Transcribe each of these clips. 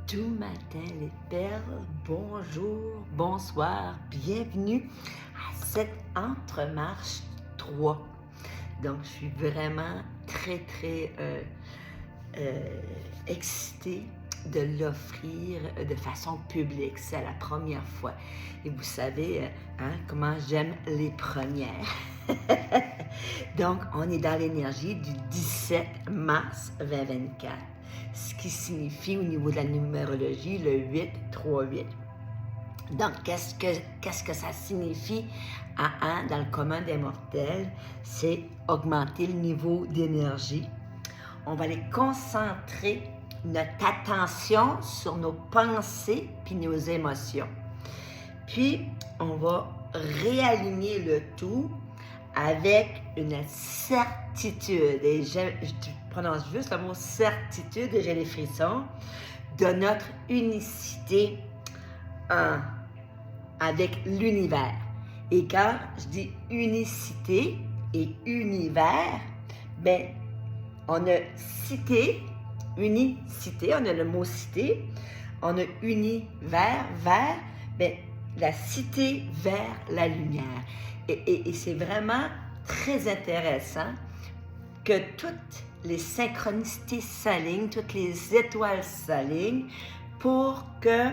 Tout matin, les perles, bonjour, bonsoir, bienvenue à cette Entremarche 3. Donc, je suis vraiment très excitée de l'offrir de façon publique. C'est la première fois. Et vous savez comment j'aime les premières. Donc, on est dans l'énergie du 17 mars 2024. Ce qui signifie au niveau de la numérologie le 838. Donc, qu'est-ce que ça signifie dans le commun des mortels? C'est augmenter le niveau d'énergie. On va aller concentrer notre attention sur nos pensées puis nos émotions. Puis, on va réaligner le tout avec une certitude. Et je prononce juste le mot certitude et j'ai les frissons de notre unicité avec l'univers. Et quand je dis unicité et univers, ben, on a cité, unicité, on a le mot cité, on a univers, vers, ben, la cité vers la lumière. Et c'est vraiment très intéressant que toutes les synchronicités s'alignent, toutes les étoiles s'alignent pour que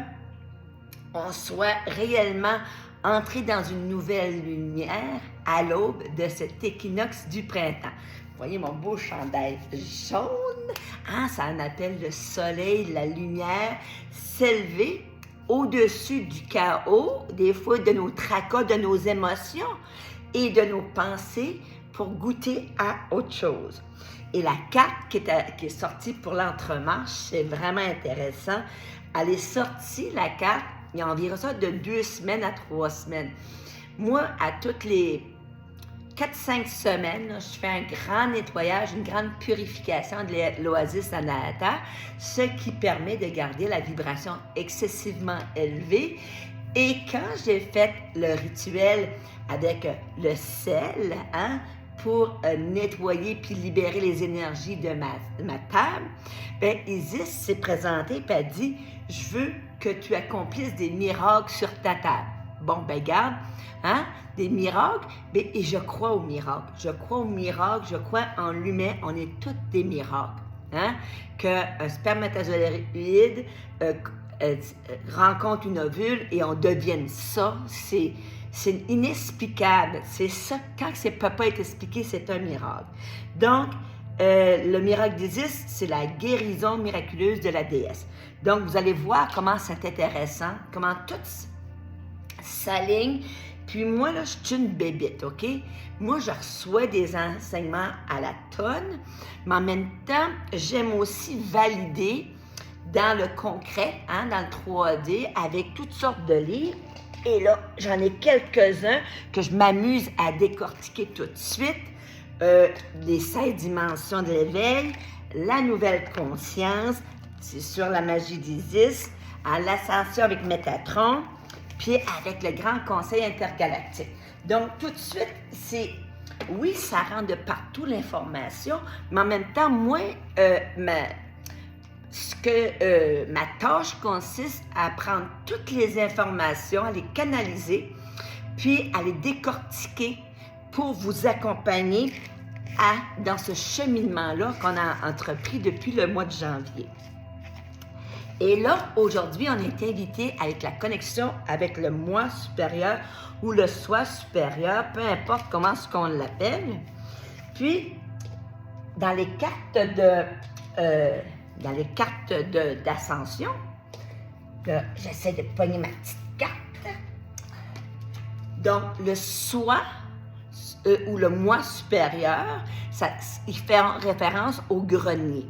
on soit réellement entré dans une nouvelle lumière à l'aube de cet équinoxe du printemps. Vous voyez mon beau chandail jaune, ça en appelle le soleil, la lumière, s'élever au-dessus du chaos, des fois de nos tracas, de nos émotions et de nos pensées pour goûter à autre chose. Et la carte qui est sortie pour l'entremarche, c'est vraiment intéressant. Elle est sortie, la carte, il y a environ ça de 2 semaines à 3 semaines. Moi, à toutes les 4-5 semaines, là, je fais un grand nettoyage, une grande purification de l'oasis Anahata, ce qui permet de garder la vibration excessivement élevée. Et quand j'ai fait le rituel avec le sel, pour nettoyer puis libérer les énergies de ma table, bien, Isis s'est présentée et a dit « Je veux que tu accomplisses des miracles sur ta table. » Bon, ben garde, des miracles, bien, et je crois aux miracles. Je crois aux miracles, je crois en l'humain, on est tous des miracles. Qu'un spermatozoïde rencontre une ovule et on devienne ça, c'est inexplicable. C'est ça, quand ça ne peut pas être expliqué, c'est un miracle. Donc, le miracle d'Isis, c'est la guérison miraculeuse de la déesse. Donc, vous allez voir comment c'est intéressant, comment tout s'aligne. Puis moi, là, je suis une bébite, OK? Moi, je reçois des enseignements à la tonne, mais en même temps, j'aime aussi valider dans le concret, dans le 3D, avec toutes sortes de livres. Et là, j'en ai quelques-uns que je m'amuse à décortiquer tout de suite. Les 16 dimensions de l'éveil, la nouvelle conscience, c'est sur la magie d'Isis, à l'ascension avec Métatron, puis avec le Grand Conseil intergalactique. Donc, tout de suite, oui, ça rend de partout l'information, mais en même temps, moi, ma tâche consiste à prendre toutes les informations, à les canaliser, puis à les décortiquer pour vous accompagner dans ce cheminement-là qu'on a entrepris depuis le mois de janvier. Et là, aujourd'hui, on est invité avec la connexion avec le moi supérieur ou le soi supérieur, peu importe comment ce qu'on l'appelle. Puis, dans les cartes d'ascension, j'essaie de pogner ma petite carte. Donc, le soi ou le moi supérieur, il fait référence au grenier.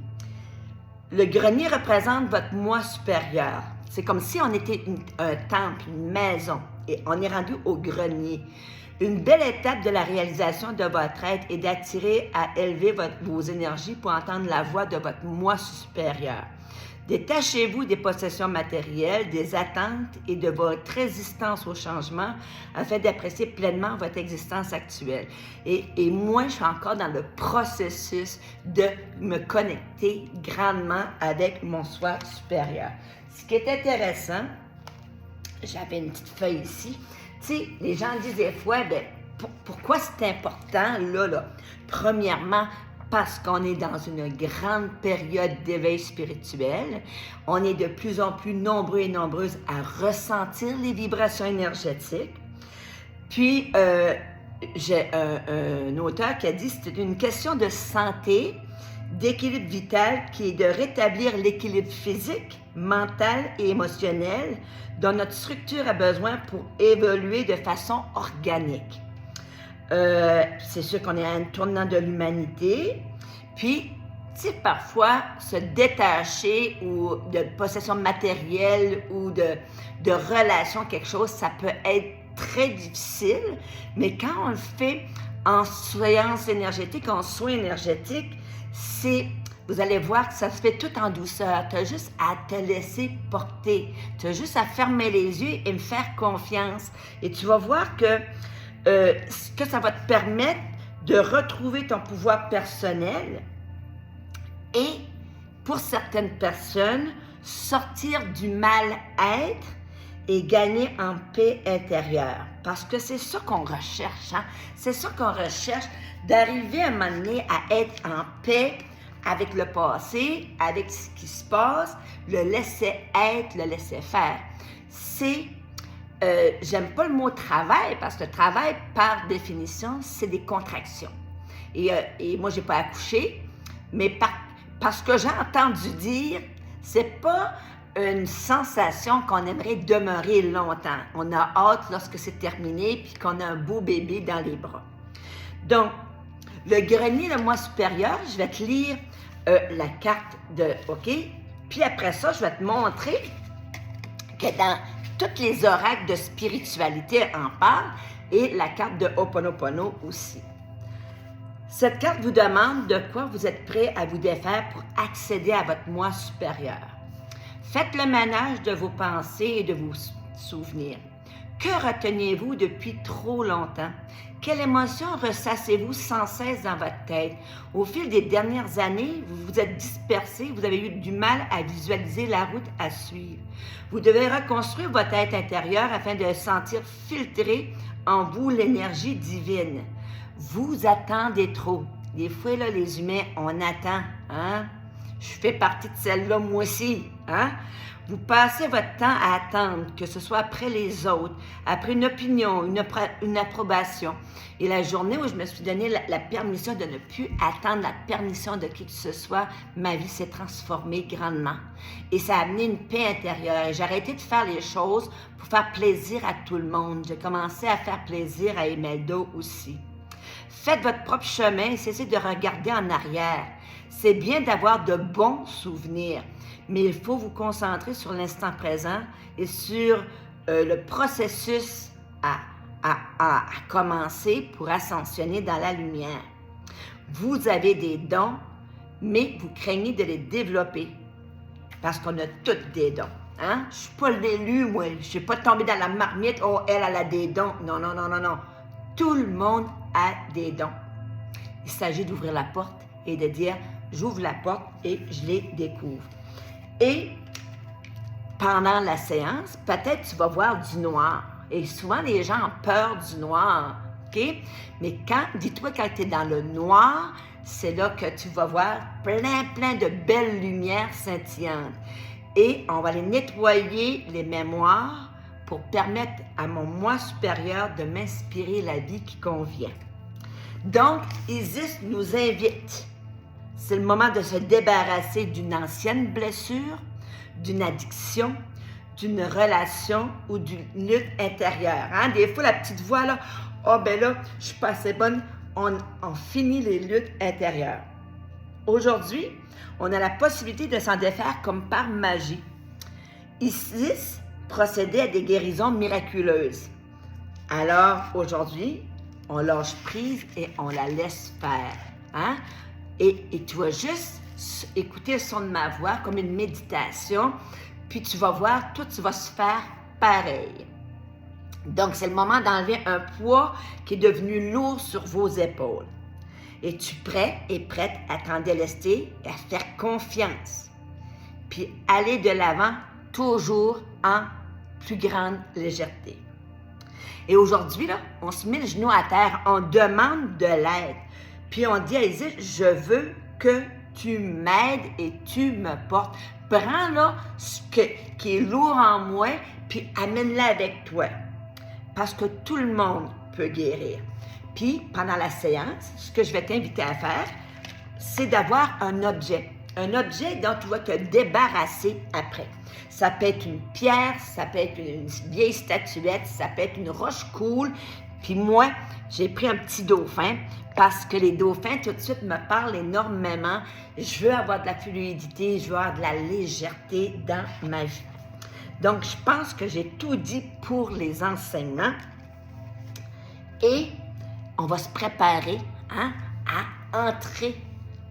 Le grenier représente votre moi supérieur. C'est comme si on était un temple, une maison, et on est rendu au grenier. Une belle étape de la réalisation de votre être est d'attirer à élever vos énergies pour entendre la voix de votre moi supérieur. Détachez-vous des possessions matérielles, des attentes et de votre résistance au changement afin d'apprécier pleinement votre existence actuelle. Et moi, je suis encore dans le processus de me connecter grandement avec mon soi supérieur. Ce qui est intéressant, j'avais une petite feuille ici. Tu sais, les gens disent des fois, bien, pourquoi c'est important, là? Premièrement, parce qu'on est dans une grande période d'éveil spirituel. On est de plus en plus nombreux et nombreuses à ressentir les vibrations énergétiques. Puis, j'ai un auteur qui a dit que c'est une question de santé, d'équilibre vital, qui est de rétablir l'équilibre physique, mental et émotionnel dont notre structure a besoin pour évoluer de façon organique. C'est sûr qu'on est à un tournant de l'humanité. Puis, tu sais, parfois, se détacher ou de possession matérielle ou de relation, quelque chose, ça peut être très difficile. Mais quand on le fait en séance énergétique, en soins énergétiques, vous allez voir que ça se fait tout en douceur. Tu as juste à te laisser porter. Tu as juste à fermer les yeux et me faire confiance. Et tu vas voir que ça va te permettre de retrouver ton pouvoir personnel et, pour certaines personnes, sortir du mal-être et gagner en paix intérieure. Parce que c'est ça qu'on recherche, hein? C'est ça qu'on recherche, d'arriver à un moment donné à être en paix avec le passé, avec ce qui se passe, le laisser être, le laisser faire. J'aime pas le mot travail, parce que le travail, par définition, c'est des contractions. Et moi, j'ai pas accouché, mais parce que j'ai entendu dire, c'est pas une sensation qu'on aimerait demeurer longtemps. On a hâte lorsque c'est terminé, puis qu'on a un beau bébé dans les bras. Donc, le grenier, le moi supérieur, je vais te lire la carte OK? Puis après ça, je vais te montrer que dans toutes les oracles de spiritualité en parlent, et la carte de Ho'oponopono aussi. Cette carte vous demande de quoi vous êtes prêt à vous défaire pour accéder à votre moi supérieur. Faites le ménage de vos pensées et de vos souvenirs. Que reteniez-vous depuis trop longtemps? Quelle émotion ressassez-vous sans cesse dans votre tête? Au fil des dernières années, vous vous êtes dispersé, vous avez eu du mal à visualiser la route à suivre. Vous devez reconstruire votre être intérieur afin de sentir filtrer en vous l'énergie divine. Vous attendez trop. Des fois, là, les humains, on attend. Hein? Je fais partie de celle-là, moi aussi. Hein? Vous passez votre temps à attendre, que ce soit après les autres, après une opinion, une approbation. Et la journée où je me suis donné la permission de ne plus attendre la permission de qui que ce soit, ma vie s'est transformée grandement. Et ça a amené une paix intérieure. Et j'ai arrêté de faire les choses pour faire plaisir à tout le monde. J'ai commencé à faire plaisir à Imelda aussi. Faites votre propre chemin et cessez de regarder en arrière. C'est bien d'avoir de bons souvenirs, mais il faut vous concentrer sur l'instant présent et sur le processus à commencer pour ascensionner dans la lumière. Vous avez des dons, mais vous craignez de les développer parce qu'on a tous des dons. Hein? Je ne suis pas l'élu, moi. Je ne suis pas tombée dans la marmite. Oh, elle a des dons. Non, non, non, non, non. Tout le monde a des dons. Il s'agit d'ouvrir la porte et de dire, j'ouvre la porte et je les découvre. Et pendant la séance, peut-être tu vas voir du noir. Et souvent, les gens ont peur du noir, OK? Mais dis-toi, quand tu es dans le noir, c'est là que tu vas voir plein de belles lumières scintillantes. Et on va aller nettoyer les mémoires pour permettre à mon moi supérieur de m'inspirer la vie qui convient. Donc, Isis nous invite. C'est le moment de se débarrasser d'une ancienne blessure, d'une addiction, d'une relation ou d'une lutte intérieure. Hein? Des fois, la petite voix, là, « Ah, ben là, je suis pas assez bonne. » On finit les luttes intérieures. Aujourd'hui, on a la possibilité de s'en défaire comme par magie. Isis procédait à des guérisons miraculeuses. Alors, aujourd'hui, on lâche prise et on la laisse faire. Hein? Et tu vas juste écouter le son de ma voix comme une méditation, puis tu vas voir, tout va se faire pareil. Donc, c'est le moment d'enlever un poids qui est devenu lourd sur vos épaules. Es-tu prêt et prête à t'en délester et à faire confiance? Puis aller de l'avant, toujours en plus grande légèreté. Et aujourd'hui, là, on se met le genou à terre, on demande de l'aide. Puis on dit à Isis, je veux que tu m'aides et tu me portes. Prends là ce qui est lourd en moi, puis amène-le avec toi. Parce que tout le monde peut guérir. Puis, pendant la séance, ce que je vais t'inviter à faire, c'est d'avoir un objet. Un objet dont tu vas te débarrasser après. Ça peut être une pierre, ça peut être une vieille statuette, ça peut être une roche cool. Puis moi, j'ai pris un petit dauphin parce que les dauphins, tout de suite, me parlent énormément. Je veux avoir de la fluidité, je veux avoir de la légèreté dans ma vie. Donc, je pense que j'ai tout dit pour les enseignements. Et on va se préparer à entrer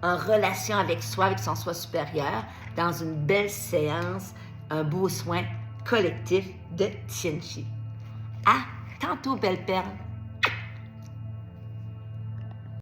en relation avec soi, avec son soi supérieur, dans une belle séance, un beau soin collectif de Tian Chi. À tantôt, belle perle!